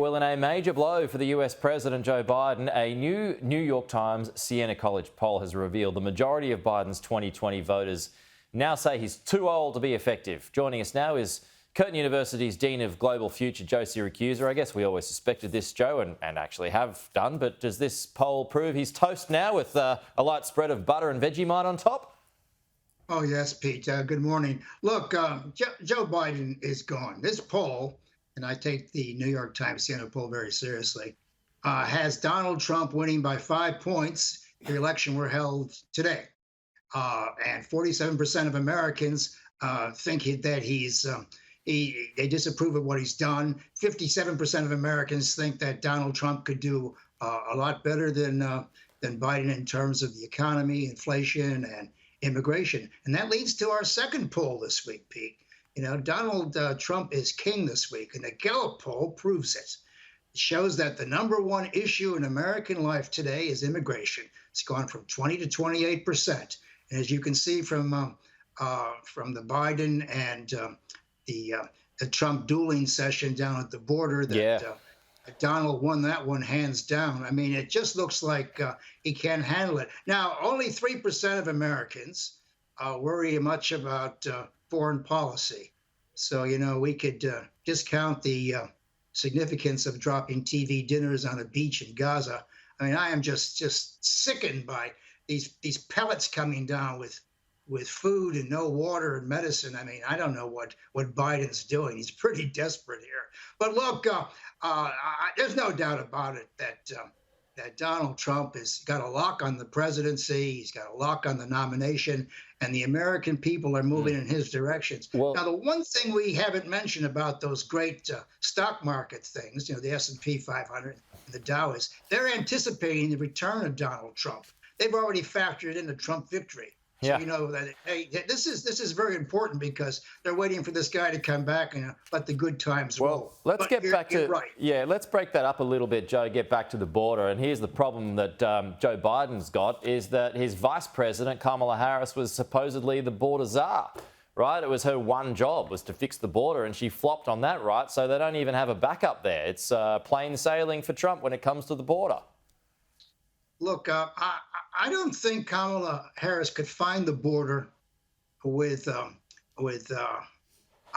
Well, in a major blow for the US President Joe Biden, a new New York Times Siena College poll has revealed the majority of Biden's 2020 voters now say he's too old to be effective. Joining us now is Curtin University's Dean of Global Future, Joe Siracusa. I guess we always suspected this, Joe, and actually have done, but does this poll prove he's toast now with a light spread of butter and Vegemite on top? Oh, yes, Pete. Good morning. Look, Joe Biden is gone. This poll, and I take the New York Times Siena poll very seriously, has Donald Trump winning by 5 points if the election were held today. And 47% of Americans think that they disapprove of what he's done. 57% of Americans think that Donald Trump could do a lot better than Biden in terms of the economy, inflation, and immigration. And that leads to our second poll this week, Pete. You know, Donald Trump is king this week, and the Gallup poll proves it. It shows that the number one issue in American life today is immigration. It's gone from 20 to 28%. And as you can see from the Biden and the Trump dueling session down at the border, that Donald won that one hands down. I mean, it just looks like he can't handle it. Now, only 3% of Americans worry much about foreign policy. So, you know, we could discount the significance of dropping TV dinners on a beach in Gaza. I mean, I am just sickened by these pellets coming down with food and no water and medicine. I mean, I don't know what Biden's doing. He's pretty desperate here. But look, there's no doubt about it that Donald Trump has got a lock on the presidency. He's got a lock on the nomination, and the American people are moving in his directions. Well, now, the one thing we haven't mentioned about those great stock market things, you know, the S&P 500 and the Dow, is they're anticipating the return of Donald Trump. They've already factored in the Trump victory. So, you know, that hey, this is very important because they're waiting for this guy to come back and let the good times roll. Well, let's get back to let's break that up a little bit, Joe. Get back to the border, and here's the problem that Joe Biden's got is that his vice president Kamala Harris was supposedly the border czar, right? It was her one job was to fix the border, and she flopped on that, right? So they don't even have a backup there. It's plain sailing for Trump when it comes to the border. Look, I don't think Kamala Harris could find the border with a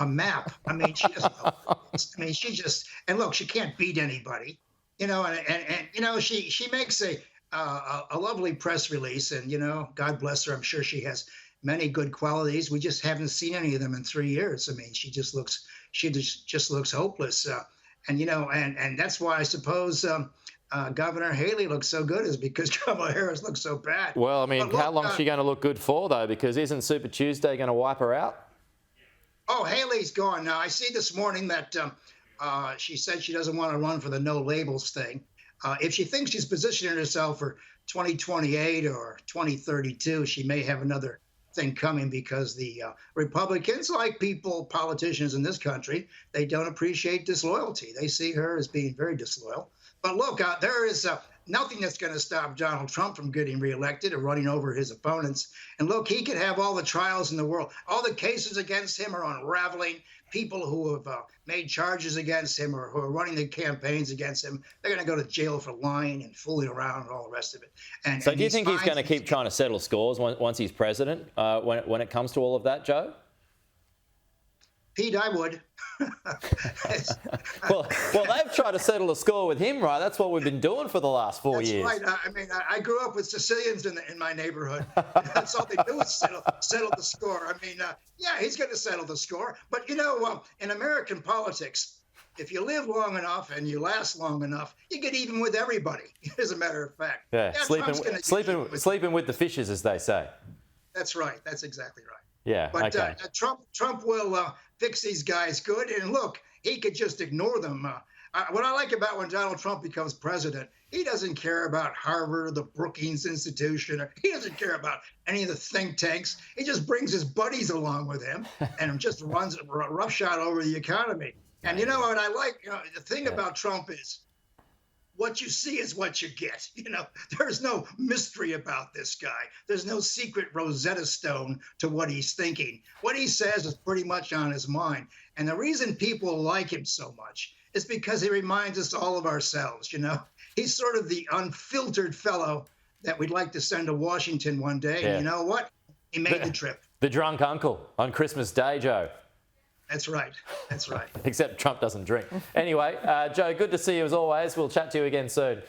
map. I mean, she doesn't know. I mean, she just, and look, she can't beat anybody, you know, and you know, she makes a lovely press release, and you know, God bless her. I'm sure she has many good qualities. We just haven't seen any of them in 3 years. I mean, she just looks hopeless, and you know, and that's why I suppose. Governor Haley looks so good is because Kamala Harris looks so bad. Well, I mean, how long is she going to look good for, though? Because isn't Super Tuesday going to wipe her out? Oh, Haley's gone. Now, I see this morning that she said she doesn't want to run for the no labels thing. If she thinks she's positioning herself for 2028 or 2032, she may have another thing coming because the Republicans, like politicians in this country, they don't appreciate disloyalty. They see her as being very disloyal. But look, there is nothing that's going to stop Donald Trump from getting reelected or running over his opponents. And look, he could have all the trials in the world. All the cases against him are unraveling. People who have made charges against him or who are running the campaigns against him, they're going to go to jail for lying and fooling around and all the rest of it. So do you think he's going to keep trying to settle scores once he's president when it comes to all of that, Joe? Pete, I would. well, they've tried to settle a score with him, right? That's what we've been doing for the last 4 years. That's right. I mean, I grew up with Sicilians in my neighborhood. That's all they do is settle the score. I mean, yeah, he's going to settle the score. But, you know, in American politics, if you live long enough and you last long enough, you get even with everybody, as a matter of fact. Yeah, sleeping with the fishes, as they say. That's right. That's exactly right. Yeah, but okay. Trump will fix these guys good. And look, he could just ignore them. What I like about when Donald Trump becomes president, he doesn't care about Harvard or the Brookings Institution. He doesn't care about any of the think tanks. He just brings his buddies along with him and just runs roughshod over the economy. And you know what I like? You know, the thing about Trump is what you see is what you get. You know, there's no mystery about this guy. There's no secret Rosetta Stone to what he's thinking. What he says is pretty much on his mind. And the reason people like him so much is because he reminds us all of ourselves, you know. He's sort of the unfiltered fellow that we'd like to send to Washington one day. Yeah. And you know what? He made the trip. The drunk uncle on Christmas Day, Joe. That's right. That's right. Except Trump doesn't drink. Anyway, Joe, good to see you as always. We'll chat to you again soon.